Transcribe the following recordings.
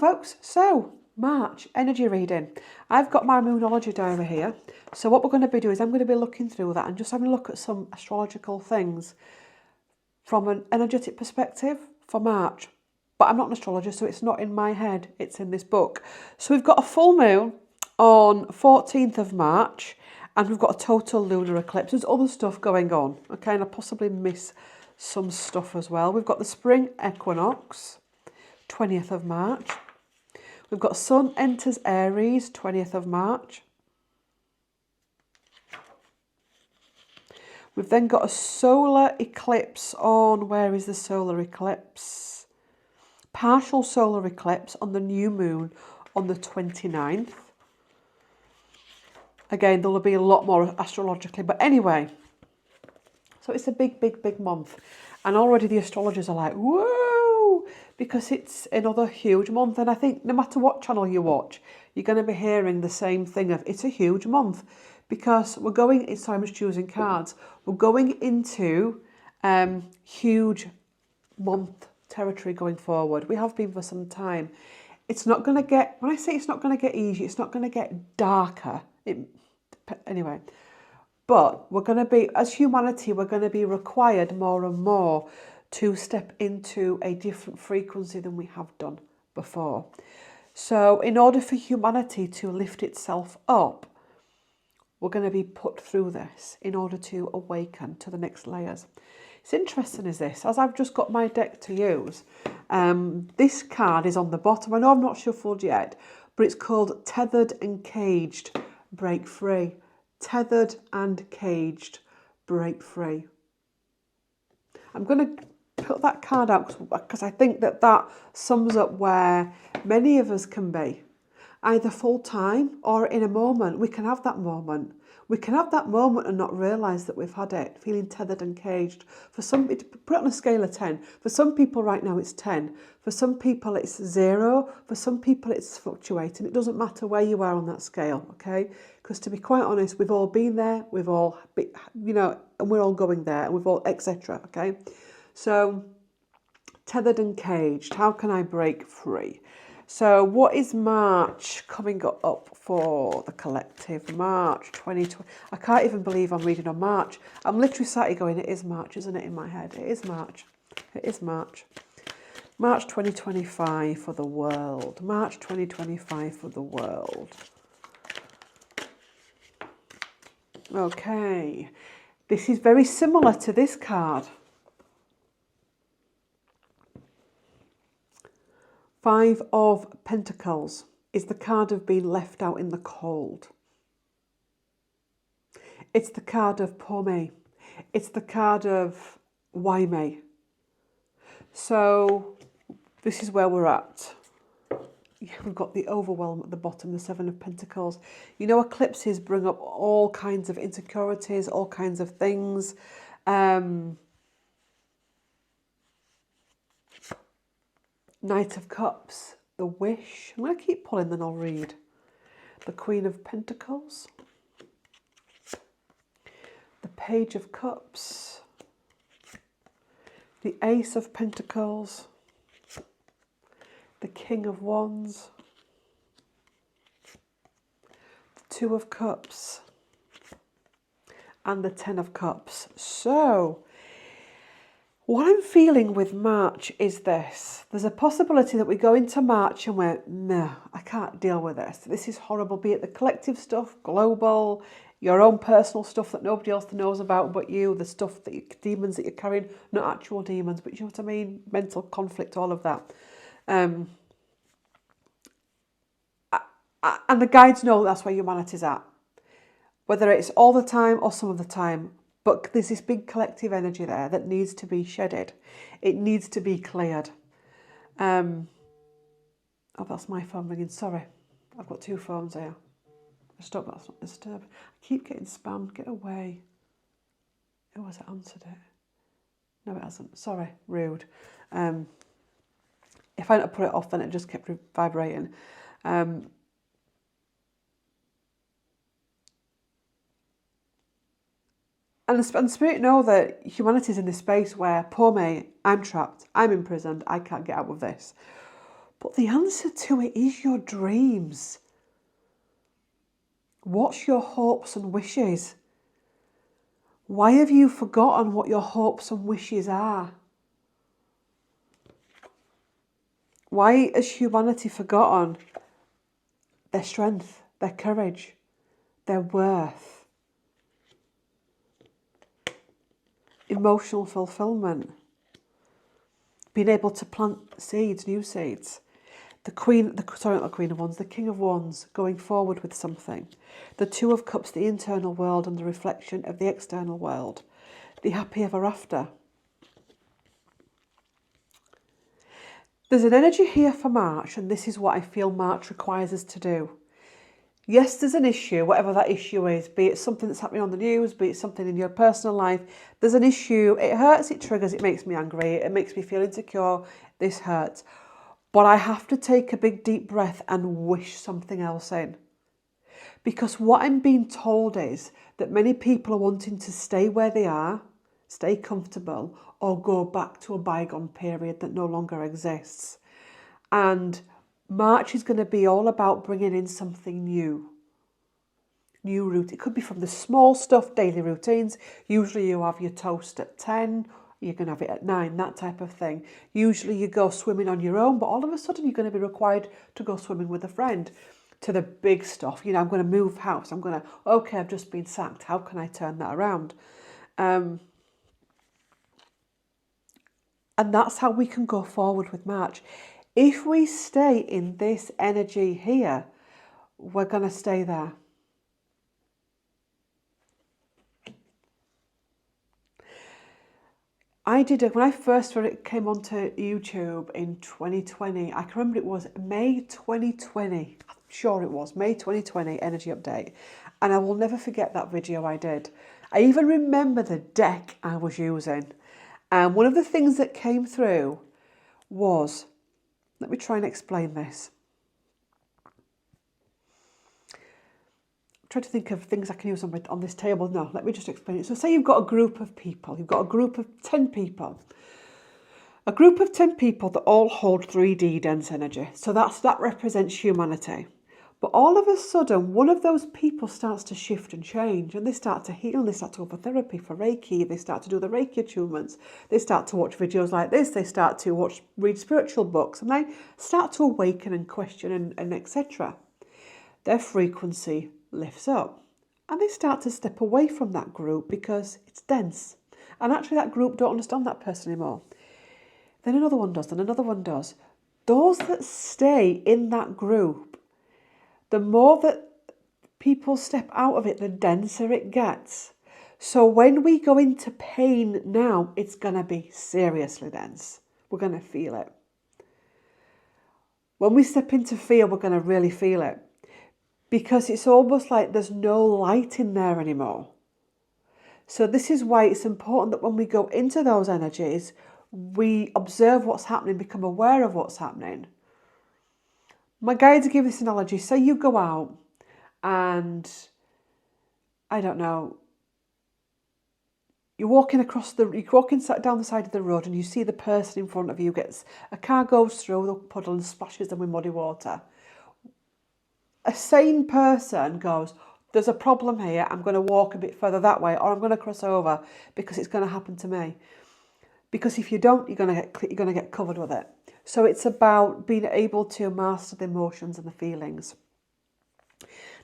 folks, so March energy reading. I've got my Moonology diary here. So what we're going to be doing is I'm going to be looking through that and just having a look at some astrological things from an energetic perspective for March. But I'm not an astrologer, so it's not in my head, it's in this book. So we've got a full moon on 14th of March and we've got a total lunar eclipse. There's other stuff going on, okay, and I possibly miss some stuff as well. We've got the spring equinox, 20th of March. We've got Sun enters Aries, 20th of March. We've then got a solar eclipse on, where is the solar eclipse? Partial solar eclipse on the new moon on the 29th. Again, there'll be a lot more astrologically, but anyway. So it's a big month. And already the astrologers are like, whoa, because it's another huge month. And I think no matter what channel you watch, you're going to be hearing the same thing of it's a huge month. Because we're going, sorry, I'm just choosing cards. We're going into huge month territory going forward. We have been for some time. It's not going to get, when I say it's not going to get easier, it's not going to get darker. Anyway, but we're going to be, as humanity, we're going to be required more and more to step into a different frequency than we have done before. So in order for humanity to lift itself up, we're going to be put through this in order to awaken to the next layers. It's interesting is this, as I've just got my deck to use, this card is on the bottom. I know I'm not shuffled yet, but it's called Tethered and Caged, Break Free. Tethered and Caged, Break Free. I'm going to put that card out because I think that that sums up where many of us can be. Either full time or in a moment. We can have that moment. We can have that moment and not realise that we've had it, feeling tethered and caged. For some, put it on a scale of 10. For some people right now it's 10. For some people it's 0. For some people it's fluctuating. It doesn't matter where you are on that scale, okay? Because to be quite honest, we've all been there, we've all, you know, and we're all going there, and we've all, etc., okay? So, tethered and caged, how can I break free? So what is March coming up for the collective? March 2020. I can't even believe I'm reading on March. I'm literally sat here going, it is March, isn't it, in my head? It is March. It is March. March 2025 for the world. March 2025 for the world. Okay. This is very similar to this card. 5 of Pentacles is the card of being left out in the cold. It's the card of poor me. It's the card of why me. So this is where we're at. We've got the overwhelm at the bottom, the 7 of Pentacles. You know, eclipses bring up all kinds of insecurities, all kinds of things. Knight of Cups, the Wish. I'm going to keep pulling, then I'll read. The Queen of Pentacles. The Page of Cups. The Ace of Pentacles. The King of Wands. The 2 of Cups. And the 10 of Cups. So, what I'm feeling with March is this. There's a possibility that we go into March and we're, no, I can't deal with this. This is horrible, be it the collective stuff, global, your own personal stuff that nobody else knows about but you, the stuff that you, demons that you're carrying, not actual demons, but you know what I mean? Mental conflict, all of that. And the guides know that's where humanity's at. Whether it's all the time or some of the time. But there's this big collective energy there that needs to be shedded. It needs to be cleared. Oh, that's my phone ringing. Sorry. I've got 2 phones here. Stop, that's not disturb. I keep getting spammed. Get away. Oh, has it answered it? No, it hasn't. Sorry. Rude. If I hadn't put it off, then it just kept vibrating. And Spirit know that humanity's in this space where, poor me, I'm trapped, I'm imprisoned, I can't get out of this. But the answer to it is your dreams. What's your hopes and wishes? Why have you forgotten what your hopes and wishes are? Why has humanity forgotten their strength, their courage, their worth, emotional fulfillment, being able to plant seeds, new seeds? The King of Wands, going forward with something. The Two of Cups, the internal world and the reflection of the external world. The happy ever after. There's an energy here for March, and this is what I feel March requires us to do. Yes, there's an issue, whatever that issue is, be it something that's happening on the news, be it something in your personal life. There's an issue, it hurts, it triggers, it makes me angry, it makes me feel insecure, this hurts. But I have to take a big deep breath and wish something else in. Because what I'm being told is that many people are wanting to stay where they are, stay comfortable, or go back to a bygone period that no longer exists. And March is going to be all about bringing in something new. New route. It could be from the small stuff, daily routines. Usually you have your toast at 10, you're going to have it at 9, that type of thing. Usually you go swimming on your own, but all of a sudden you're going to be required to go swimming with a friend. To the big stuff, I'm going to move house. Okay, I've just been sacked. How can I turn that around? And that's how we can go forward with March. If we stay in this energy here, we're going to stay there. When I first came onto YouTube in 2020, I can remember it was May 2020. I'm sure it was May 2020 energy update. And I will never forget that video I did. I even remember the deck I was using. And one of the things that came through was, let me try and explain this. I'm trying to think of things I can use on this table. No, let me just explain it. So say you've got a group of people. You've got a group of 10 people. A group of 10 people that all hold 3D dense energy. So that represents humanity. But all of a sudden, one of those people starts to shift and change, and they start to heal, they start to go for therapy, for Reiki, they start to do the Reiki attunements, they start to watch videos like this, they start to read spiritual books, and they start to awaken and question and etc. Their frequency lifts up, and they start to step away from that group because it's dense. And actually that group don't understand that person anymore. Then another one does, then another one does. Those that stay in that group, the more that people step out of it, the denser it gets. So when we go into pain now, it's going to be seriously dense. We're going to feel it. When we step into fear, we're going to really feel it. Because it's almost like there's no light in there anymore. So this is why it's important that when we go into those energies, we observe what's happening, become aware of what's happening. My guides give this analogy. Say you go out and, I don't know, you're walking down the side of the road and you see the person in front of you a car goes through the puddle and splashes them with muddy water. A sane person goes, there's a problem here, I'm going to walk a bit further that way, or I'm going to cross over because it's going to happen to me. Because if you don't, you're going to get covered with it. So it's about being able to master the emotions and the feelings.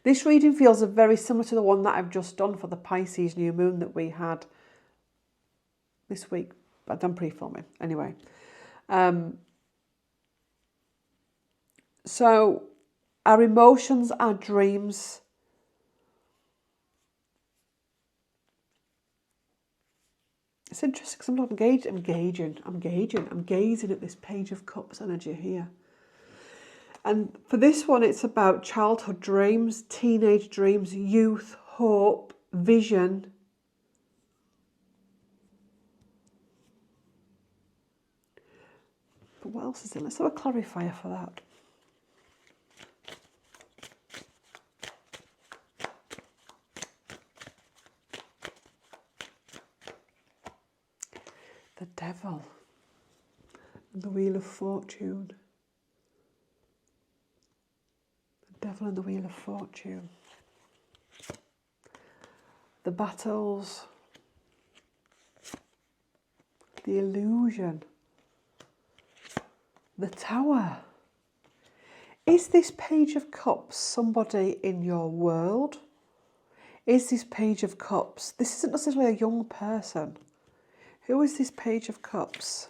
This reading feels very similar to the one that I've just done for the Pisces new moon that we had this week. I've done pre-filming anyway. So our emotions, our dreams, it's interesting because I'm not I'm gazing at this Page of Cups energy here. And for this one, it's about childhood dreams, teenage dreams, youth, hope, vision. But what else is it? Let's have a clarifier for that. The Devil and the Wheel of Fortune. Devil and the Wheel of Fortune. The battles. The illusion. The Tower. Is this Page of Cups somebody in your world? Is this Page of Cups? This isn't necessarily a young person. Who is this Page of Cups?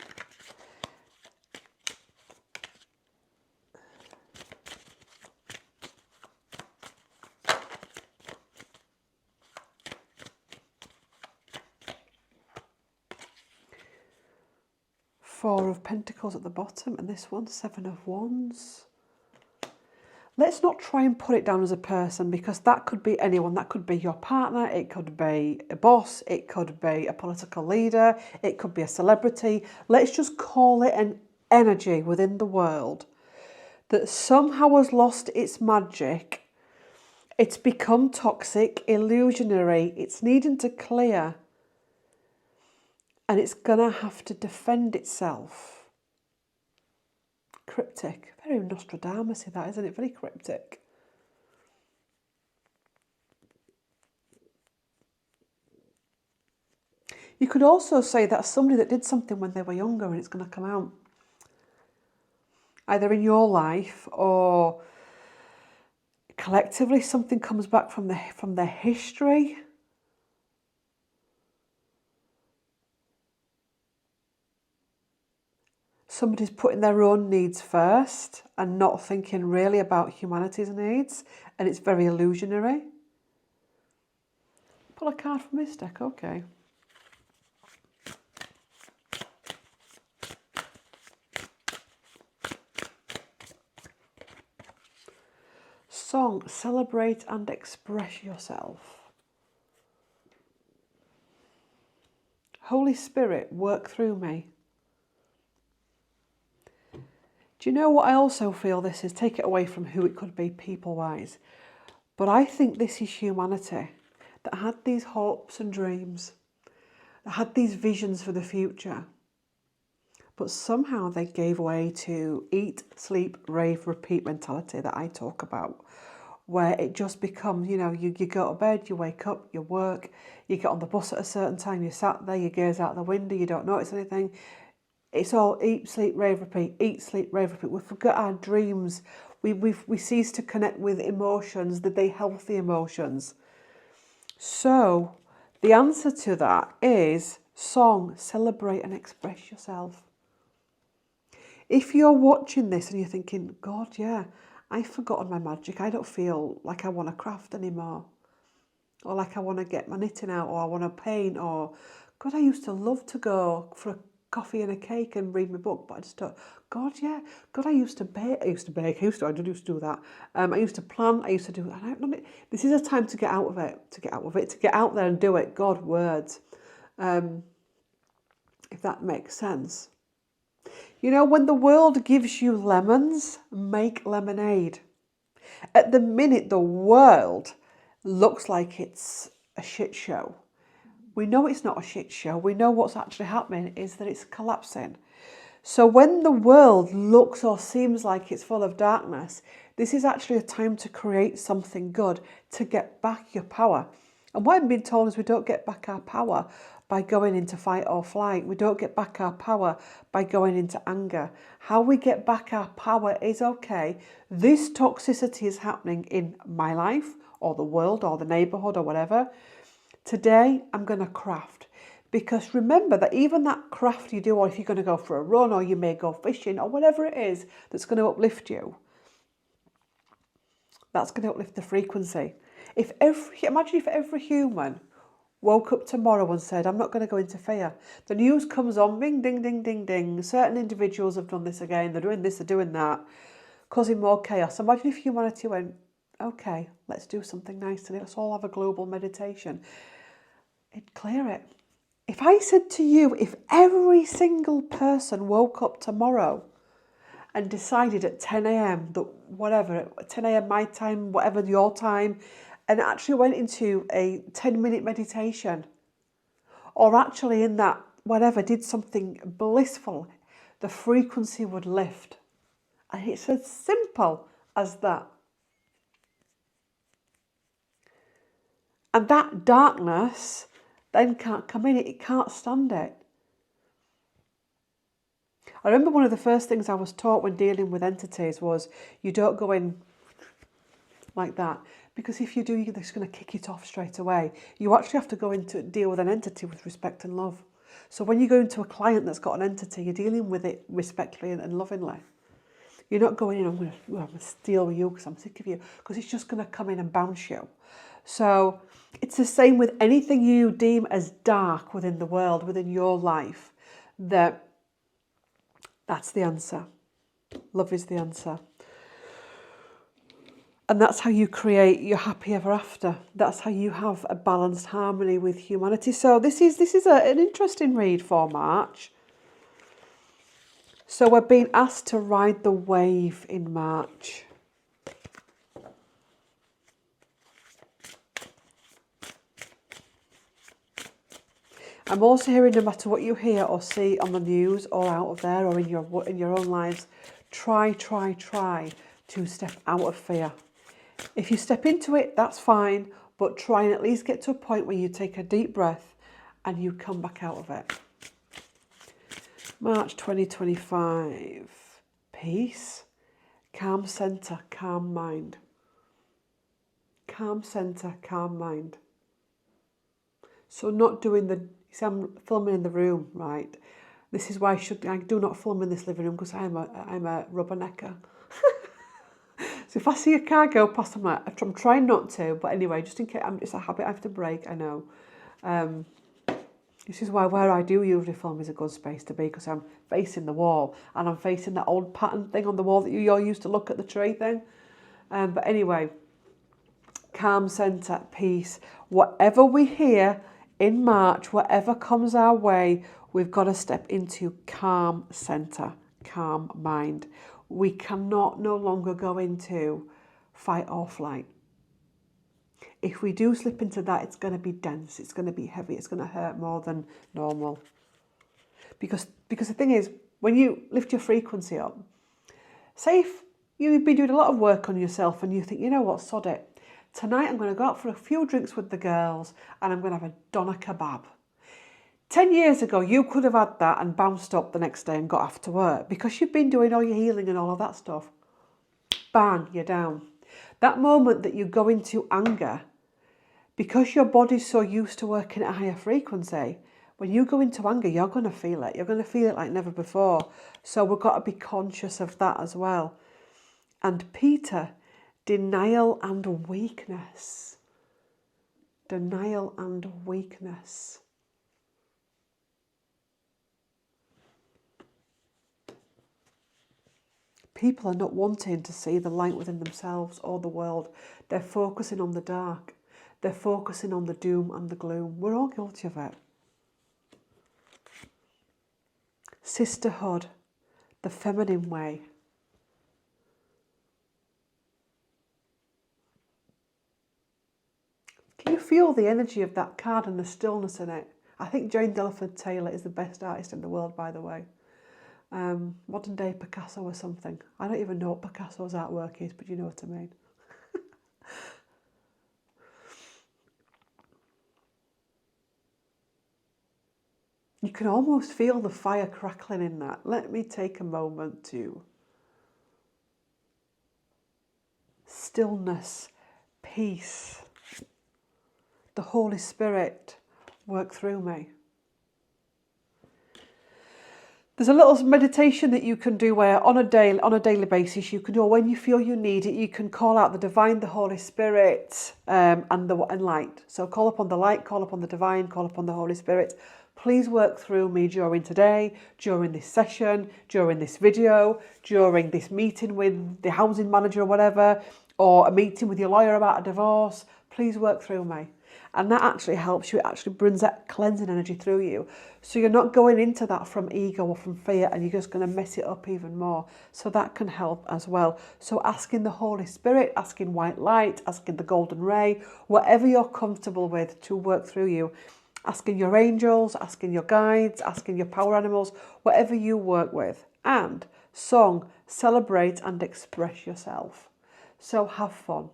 Four of Pentacles at the bottom, and this one, Seven of Wands. Let's not try and put it down as a person, because that could be anyone. That could be your partner, it could be a boss, it could be a political leader, it could be a celebrity. Let's just call it an energy within the world that somehow has lost its magic. It's become toxic, illusionary, it's needing to clear. And it's going to have to defend itself. Cryptic. Very Nostradamus-y that, isn't it? Very cryptic. You could also say that's somebody that did something when they were younger and it's going to come out. Either in your life or collectively something comes back from their history. Somebody's putting their own needs first and not thinking really about humanity's needs, and it's very illusionary. Pull a card from this deck, okay. Song, celebrate and express yourself. Holy Spirit, work through me. Do you know what I also feel this is? Take it away from who it could be people-wise. But I think this is humanity that had these hopes and dreams, that had these visions for the future. But somehow they gave way to eat, sleep, rave, repeat mentality that I talk about. Where it just becomes, you go to bed, you wake up, you work, you get on the bus at a certain time, you sat there, you gaze out the window, you don't notice anything. It's all eat, sleep, rave, repeat, eat, sleep, rave, repeat. We forget our dreams. We cease to connect with emotions, the healthy emotions. So the answer to that is song, celebrate and express yourself. If you're watching this and you're thinking, God, yeah, I've forgotten my magic. I don't feel like I want to craft anymore. Or like I want to get my knitting out, or I want to paint, or God, I used to love to go for a coffee and a cake and read my book, but I just don't. God, yeah. God, I used to bake. I didn't used to do that. I used to plan. I used to do. This is a time to get out of it. To get out there and do it. God, words. If that makes sense. You know, when the world gives you lemons, make lemonade. At the minute, the world looks like it's a shit show. We know it's not a shit show. We know what's actually happening is that it's collapsing. So when the world looks or seems like it's full of darkness, this is actually a time to create something good, to get back your power. And what I'm being told is we don't get back our power by going into fight or flight. We don't get back our power by going into anger. How we get back our power is, okay, this toxicity is happening in my life or the world or the neighborhood or whatever. Today, I'm going to craft. Because remember that even that craft you do, or if you're going to go for a run, or you may go fishing, or whatever it is that's going to uplift you, that's going to uplift the frequency. Imagine if every human woke up tomorrow and said, I'm not going to go into fear. The news comes on, ding, ding, ding, ding, ding. Certain individuals have done this again. They're doing this, they're doing that, causing more chaos. Imagine if humanity went, okay, let's do something nice today. Let's all have a global meditation. It'd clear it. If I said to you, if every single person woke up tomorrow and decided at 10 a.m. that whatever, 10 a.m. my time, whatever your time, and actually went into a 10-minute meditation, or actually in that, whatever, did something blissful, the frequency would lift. And it's as simple as that. And that darkness then can't come in. It can't stand it. I remember one of the first things I was taught when dealing with entities was you don't go in like that, because if you do, you're just going to kick it off straight away. You actually have to go into deal with an entity with respect and love. So when you go into a client that's got an entity, you're dealing with it respectfully and lovingly. You're not going in, I'm going to steal you because I'm sick of you, because it's just going to come in and bounce you. So it's the same with anything you deem as dark within the world, within your life, that's the answer. Love is the answer. And that's how you create your happy ever after. That's how you have a balanced harmony with humanity. So this is an interesting read for March. So we're being asked to ride the wave in March. I'm also hearing, no matter what you hear or see on the news or out of there or in your own lives, try to step out of fear. If you step into it, that's fine, but try and at least get to a point where you take a deep breath and you come back out of it. March 2025. Peace, calm centre, calm mind. Calm centre, calm mind. So not doing the... See, I'm filming in the room, right? This is why I do not film in this living room, because I'm a rubbernecker. So if I see a car go past, I'm trying not to, but anyway, just in case, it's a habit I have to break, I know. This is why where I do usually film is a good space to be, because I'm facing the wall, and I'm facing that old pattern thing on the wall that you all used to look at, the tree thing. But anyway, calm centre, peace. Whatever we hear in March, whatever comes our way, we've got to step into calm centre, calm mind. We cannot no longer go into fight or flight. If we do slip into that, it's going to be dense, it's going to be heavy, it's going to hurt more than normal. Because the thing is, when you lift your frequency up, say if you've been doing a lot of work on yourself and you think, you know what, sod it. Tonight I'm going to go out for a few drinks with the girls and I'm going to have a doner kebab. 10 years ago, you could have had that and bounced up the next day and got off to work because you've been doing all your healing and all of that stuff. Bang, you're down. That moment that you go into anger, because your body's so used to working at a higher frequency, when you go into anger, you're going to feel it. You're going to feel it like never before. So we've got to be conscious of that as well. And Peter, denial and weakness. Denial and weakness. People are not wanting to see the light within themselves or the world. They're focusing on the dark. They're focusing on the doom and the gloom. We're all guilty of it. Sisterhood, the feminine way. Can you feel the energy of that card and the stillness in it? I think Jane Delaford Taylor is the best artist in the world, by the way. Modern day Picasso or something. I don't even know what Picasso's artwork is, but you know what I mean. You can almost feel the fire crackling in that. Let me take a moment to stillness, peace, the Holy Spirit work through me. There's a little meditation that you can do where on a daily basis you can do, or when you feel you need it, you can call out the divine, the Holy Spirit, and light. So call upon the light, call upon the divine, call upon the Holy Spirit. Please work through me during today, during this session, during this video, during this meeting with the housing manager or whatever, or a meeting with your lawyer about a divorce. Please work through me. And that actually helps you. It actually brings that cleansing energy through you. So you're not going into that from ego or from fear and you're just going to mess it up even more. So that can help as well. So asking the Holy Spirit, asking white light, asking the golden ray, whatever you're comfortable with to work through you. Asking your angels, asking your guides, asking your power animals, whatever you work with. And song, celebrate and express yourself. So have fun.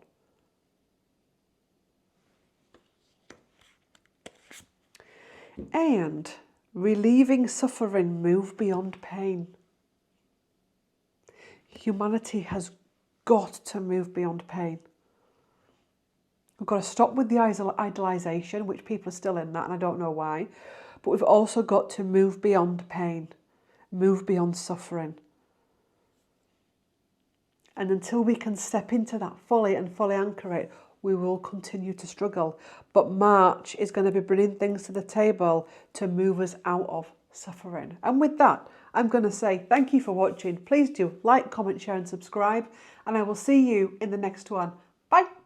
and relieving suffering, move beyond pain. Humanity has got to move beyond pain. We've got to stop with the idealisation, which people are still in that, and I don't know why. But we've also got to move beyond pain, move beyond suffering. And until we can step into that fully and fully anchor it, we will continue to struggle. But March is going to be bringing things to the table to move us out of suffering. And with that, I'm going to say thank you for watching. Please do like, comment, share and subscribe. And I will see you in the next one. Bye.